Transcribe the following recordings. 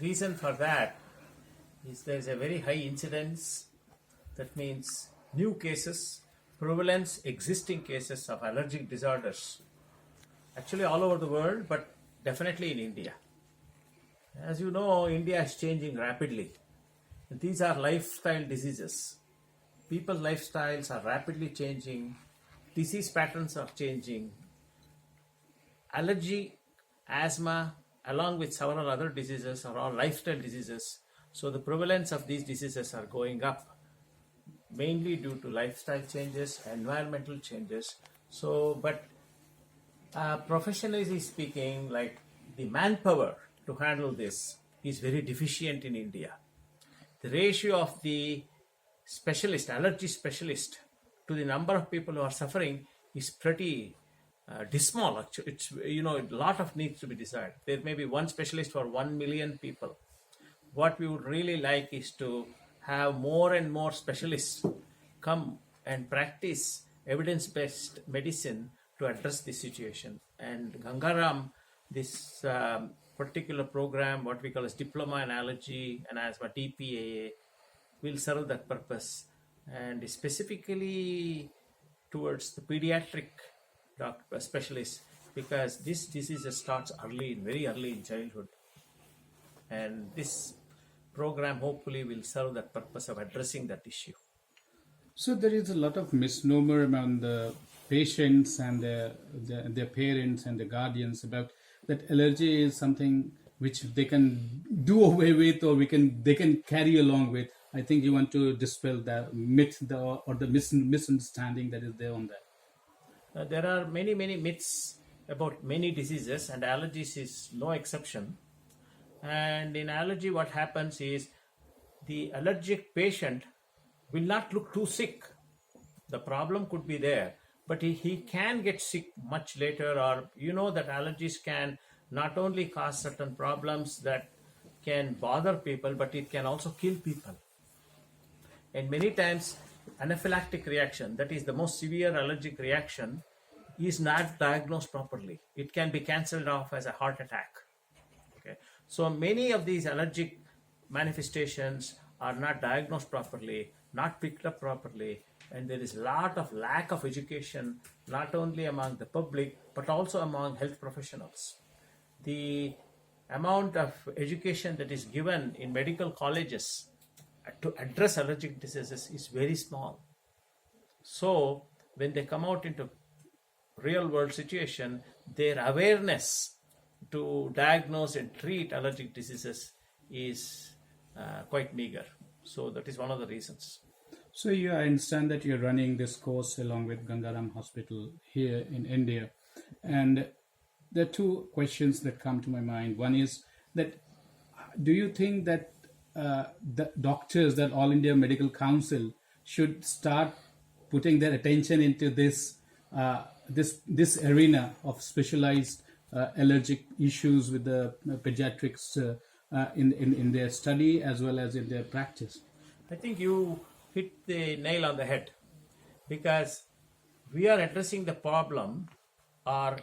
reason for that is there is a very high incidence, that means new cases, prevalence, existing cases of allergic disorders, actually all over the world, but definitely in India. As you know, India is changing rapidly. These are lifestyle diseases. People's lifestyles are rapidly changing, disease patterns are changing. Allergy, asthma, along with several other diseases, are all lifestyle diseases. So the prevalence of these diseases are going up, mainly due to lifestyle changes, environmental changes. So, but professionally speaking, like the manpower to handle this is very deficient in India. The ratio of the specialist, allergy specialist, to the number of people who are suffering is pretty dismal. Actually, it's, a lot of needs to be desired. There may be one specialist for 1 million people. What we would really like is to have more and more specialists come and practice evidence-based medicine to address this situation. And Gangaram, this particular program, what we call as Diploma in Allergy and Asthma, DPAA, will serve that purpose, and specifically towards the pediatric specialists, because this disease starts very early in childhood, and this program hopefully will serve that purpose of addressing that issue. So there is a lot of misnomer among the patients and their parents and the guardians about that allergy is something which they can do away with, or they can carry along with. I think you want to dispel that myth or the misunderstanding that is there on that. There are many myths about many diseases, and allergies is no exception. And in allergy, what happens is the allergic patient will not look too sick. The problem could be there, but he can get sick much later, or that allergies can not only cause certain problems that can bother people, but it can also kill people. And many times anaphylactic reaction, that is the most severe allergic reaction, is not diagnosed properly. It can be cancelled off as a heart attack. Okay. So many of these allergic manifestations are not diagnosed properly, not picked up properly, and there is a lot of lack of education, not only among the public, but also among health professionals. The amount of education that is given in medical colleges to address allergic diseases is very small. So when they come out into real world situation, their awareness to diagnose and treat allergic diseases is quite meager. So that is one of the reasons. So I understand that you're running this course along with Gangaram Hospital here in India. And there are two questions that come to my mind. One is that, do you think that the doctors, that All India Medical Council should start putting their attention into this arena of specialized allergic issues with the pediatrics in their study as well as in their practice? I think you hit the nail on the head, because we are addressing the problem or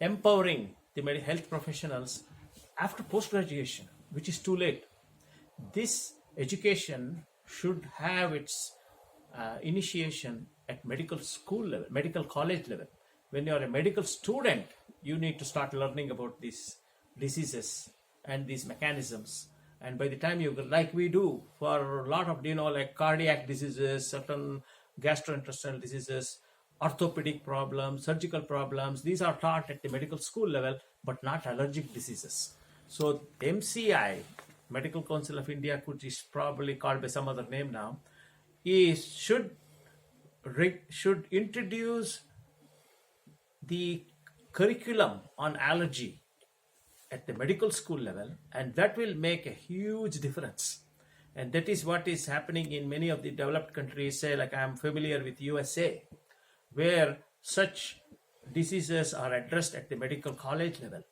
empowering the health professionals after post-graduation, which is too late. This education should have its initiation at medical school level, medical college level. When you are a medical student, you need to start learning about these diseases and these mechanisms. And by the time like we do for a lot of, like cardiac diseases, certain gastrointestinal diseases, orthopedic problems, surgical problems, these are taught at the medical school level, but not allergic diseases. So MCI, Medical Council of India, which is probably called by some other name now, should introduce the curriculum on allergy at the medical school level, and that will make a huge difference. And that is what is happening in many of the developed countries, say like I am familiar with USA, where such diseases are addressed at the medical college level.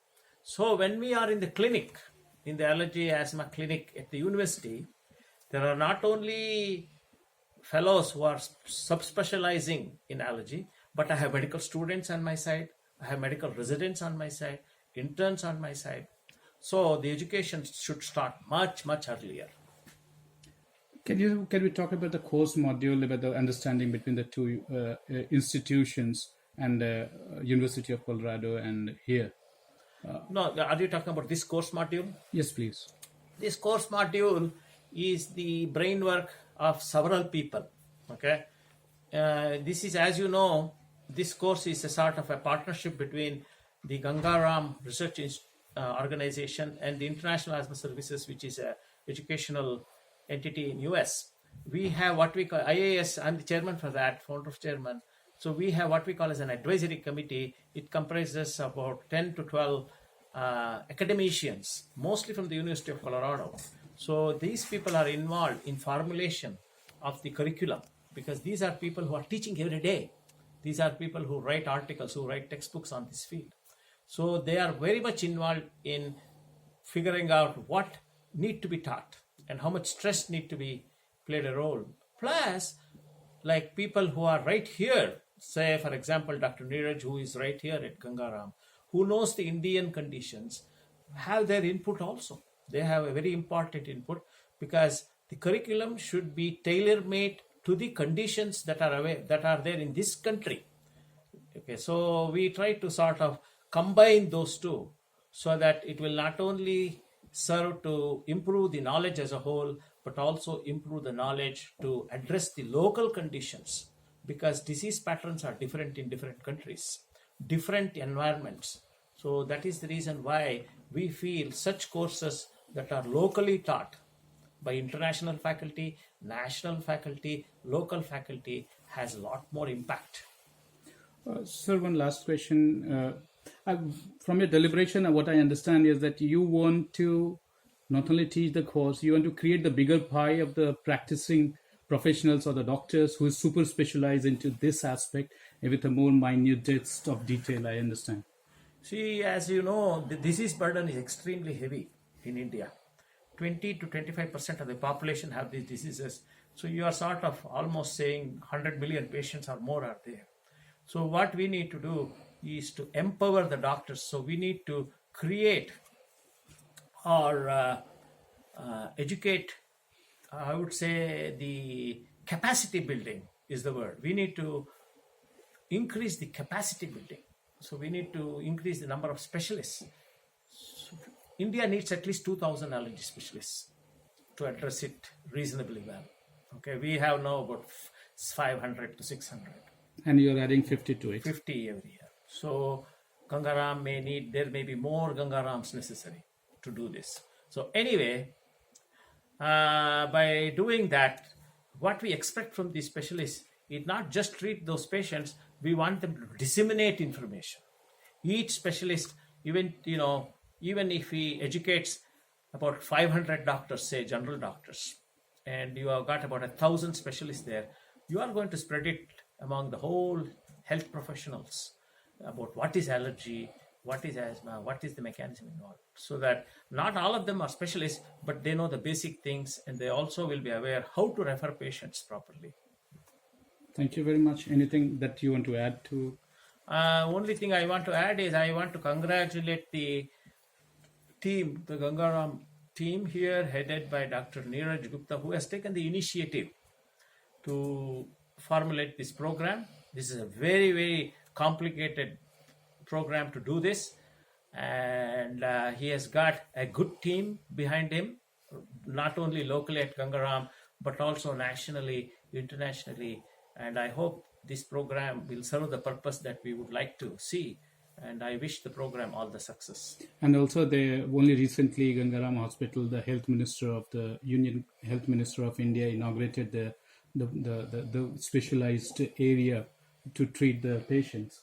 So when we are in the clinic, in the allergy asthma clinic at the university, there are not only fellows who are subspecializing in allergy, but I have medical students on my side, I have medical residents on my side, interns on my side. So the education should start much, much earlier. Can we talk about the course module, about the understanding between the two institutions and the University of Colorado and here? No, are you talking about this course module? Yes, please. This course module is the brainwork of several people. Okay, this is, as you know, this course is a sort of a partnership between the Gangaram Research Organization and the International Asthma Services, which is a educational entity in US. We have what we call IAS. I'm the chairman for that, founder of chairman. So we have what we call as an advisory committee. It comprises about 10 to 12 academicians, mostly from the University of Colorado. So these people are involved in formulation of the curriculum, because these are people who are teaching every day. These are people who write articles, who write textbooks on this field. So they are very much involved in figuring out what need to be taught and how much stress need to be played a role. Plus, like people who are right here, say for example Dr. Neeraj, who is right here at Gangaram, who knows the Indian conditions, have their input also. They have a very important input, because the curriculum should be tailor-made to the conditions that are there in this country. Okay, so we try to sort of combine those two so that it will not only serve to improve the knowledge as a whole, but also improve the knowledge to address the local conditions, because disease patterns are different in different countries, different environments. So that is the reason why we feel such courses that are locally taught by international faculty, national faculty, local faculty has a lot more impact. Sir, one last question. From your deliberation, what I understand is that you want to not only teach the course, you want to create the bigger pie of the practicing professionals or the doctors who is super specialized into this aspect with a more minute depth of detail, I understand. See, as you know, the disease burden is extremely heavy in India. 20 to 25% of the population have these diseases. So you are sort of almost saying 100 million patients or more are there. So what we need to do is to empower the doctors. So we need to create or educate, I would say the capacity building is the word. We need to increase the capacity building. So we need to increase the number of specialists. India needs at least 2,000 allergy specialists to address it reasonably well. Okay, we have now about 500 to 600. And you're adding 50 to it. 50 every year. So Gangaram there may be more Gangarams necessary to do this. So anyway, by doing that, what we expect from these specialists is not just treat those patients, we want them to disseminate information. Each specialist, even if he educates about 500 doctors, say general doctors, and you have got about 1,000 specialists there, you are going to spread it among the whole health professionals about what is allergy, what is asthma, what is the mechanism involved, so that not all of them are specialists, but they know the basic things, and they also will be aware how to refer patients properly. Thank you very much. Anything that you want to add to? Only thing I want to add is I want to congratulate the team, the Gangaram team here, headed by Dr. Neeraj Gupta, who has taken the initiative to formulate this program. This is a very, very complicated program to do this, and he has got a good team behind him, not only locally at Gangaram, but also nationally, internationally, and I hope this program will serve the purpose that we would like to see, and I wish the program all the success. And also, they only recently, Gangaram Hospital, the health minister of the Union Health Minister of India inaugurated the specialized area to treat the patients.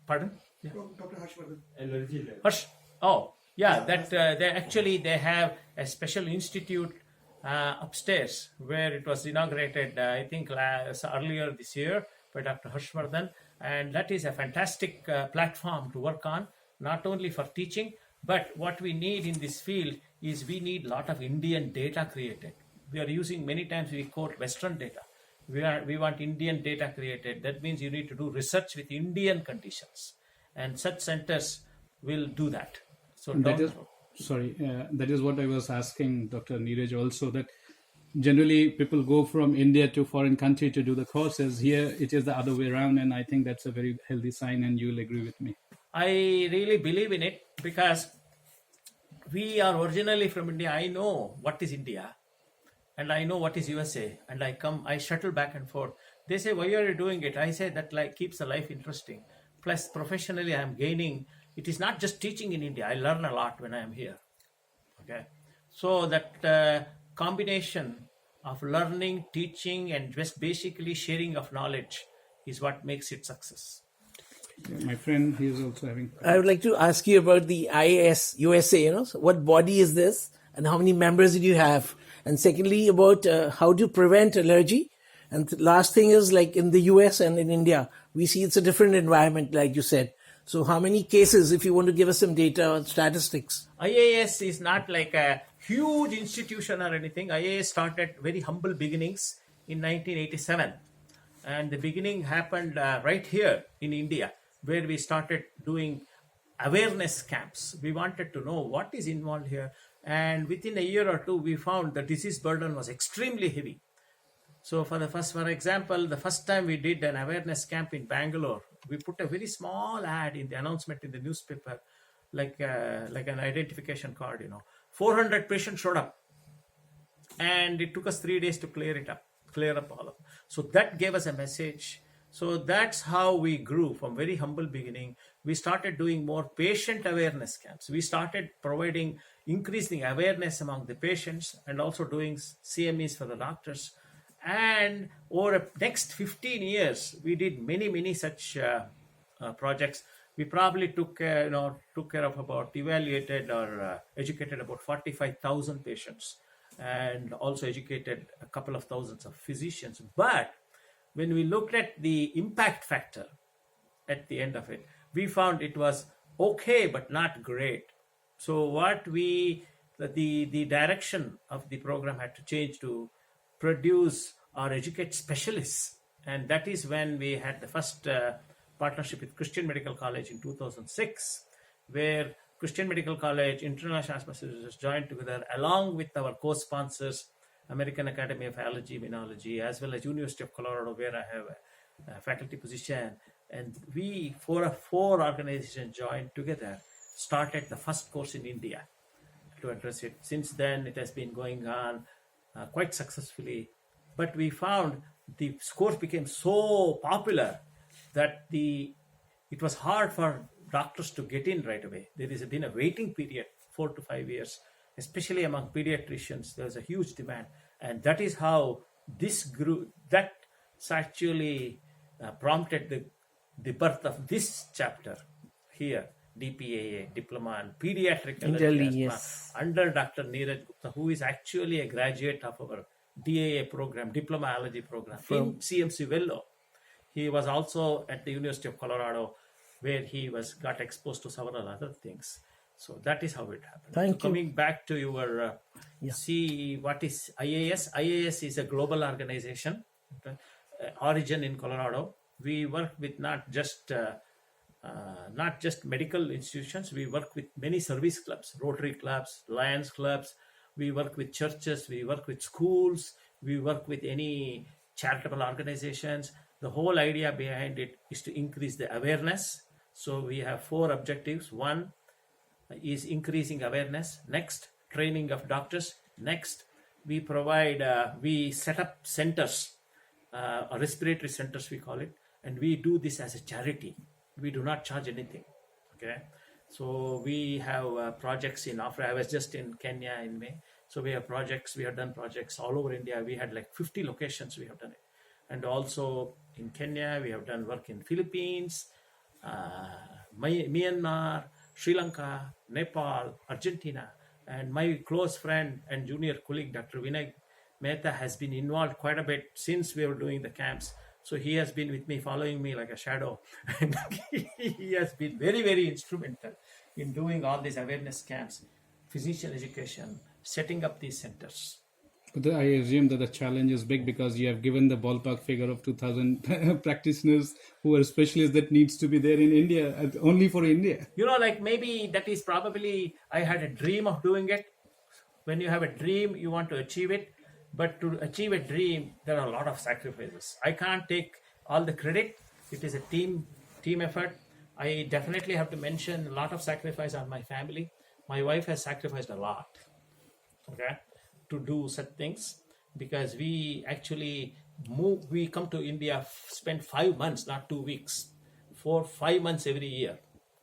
Pardon? Yeah. Dr. Harshvardhan. Oh, yeah. That they have a special institute upstairs where it was inaugurated. I think earlier this year by Dr. Harshvardhan, and that is a fantastic platform to work on, not only for teaching, but what we need in this field is we need a lot of Indian data created. We are using, many times we quote Western data. We want Indian data created. That means you need to do research with Indian conditions, and such centers will do that. So Sorry, that is what I was asking Dr. Neeraj also, that generally people go from India to foreign country to do the courses. Here it is the other way around, and I think that's a very healthy sign, and you'll agree with me. I really believe in it because we are originally from India. I know what is India and I know what is USA, and I shuttle back and forth. They say, why are you doing it? I say that like keeps the life interesting. Plus, professionally, I am gaining. It is not just teaching in India. I learn a lot when I am here. Okay, so that combination of learning, teaching, and just basically sharing of knowledge is what makes it success. Yeah, my friend, he is also having. I would like to ask you about the IAS USA. So what body is this, and how many members do you have? And secondly, about how to prevent allergy. And the last thing is, like in the US and in India, we see it's a different environment, like you said. So how many cases, if you want to give us some data or statistics? IAS is not like a huge institution or anything. IAS started very humble beginnings in 1987. And the beginning happened right here in India, where we started doing awareness camps. We wanted to know what is involved here. And within a year or two, we found the disease burden was extremely heavy. So for example, the first time we did an awareness camp in Bangalore, we put a very small ad in the announcement in the newspaper, like an identification card, 400 patients showed up. And it took us 3 days to clear up all of them. So that gave us a message. So that's how we grew from very humble beginning. We started doing more patient awareness camps. We started increasing awareness among the patients and also doing CMEs for the doctors. And over the next 15 years, we did many such projects. We probably took care of evaluated or educated about 45,000 patients, and also educated a couple of thousands of physicians. But when we looked at the impact factor at the end of it, we found it was okay, but not great. So the direction of the program had to change to produce or educate specialists. And that is when we had the first partnership with Christian Medical College in 2006, where Christian Medical College, International Asthma Services joined together along with our co-sponsors, American Academy of Allergy Immunology, as well as University of Colorado, where I have a faculty position. And we, four organizations joined together, started the first course in India to address it. Since then, it has been going on quite successfully. But we found the course became so popular that it was hard for doctors to get in right away. There has been a waiting period, 4 to 5 years, especially among pediatricians. There's a huge demand. And that is how this grew. That's actually prompted the birth of this chapter here, DPAA, Diploma and Pediatric Allergy Asthma, Yes. under Dr. Neeraj Gupta, who is actually a graduate of our DAA program, Diploma Allergy program in CMC Vellore. He was also at the University of Colorado, where he got exposed to several other things. So that is how it happened. Thank you. Coming back to your see what is IAS. IAS is a global organization, origin in Colorado. We work with not just medical institutions. We work with many service clubs, Rotary clubs, Lions clubs. We work with churches. We work with schools. We work with any charitable organizations. The whole idea behind it is to increase the awareness. So we have 4 objectives. One is increasing awareness. Next, training of doctors. Next, we set up centers, respiratory centers we call it, and we do this as a charity. We do not charge anything. Okay, so we have projects in Africa. I was just in Kenya in May. So we have projects. We have done projects all over India. We had like 50 locations. We have done it, and also in Kenya we have done work in Philippines, Myanmar, Sri Lanka, Nepal, Argentina. And my close friend and junior colleague, Dr. Vinay Mehta, has been involved quite a bit since we were doing the camps. So he has been with me, following me like a shadow. And he has been very, very instrumental in doing all these awareness camps, physician education, setting up these centers. But I assume that the challenge is big because you have given the ballpark figure of 2,000 practitioners who are specialists that needs to be there in India, only for India. Like maybe that is probably, I had a dream of doing it. When you have a dream, you want to achieve it. But to achieve a dream, there are a lot of sacrifices. I can't take all the credit. It is a team effort. I definitely have to mention a lot of sacrifice on my family. My wife has sacrificed a lot, okay, to do such things, because we actually we come to India, spend 5 months, not 2 weeks, 4-5 months every year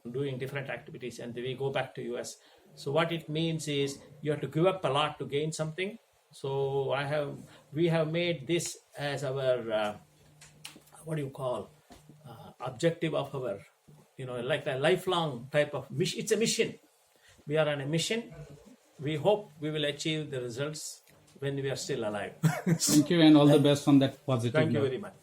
doing different activities, and then we go back to US. So what it means is you have to give up a lot to gain something. So we have made this as our objective of our, like a lifelong type of mission. It's a mission. We are on a mission. We hope we will achieve the results when we are still alive. Thank you, and all the best on that positive Thank you note. very much.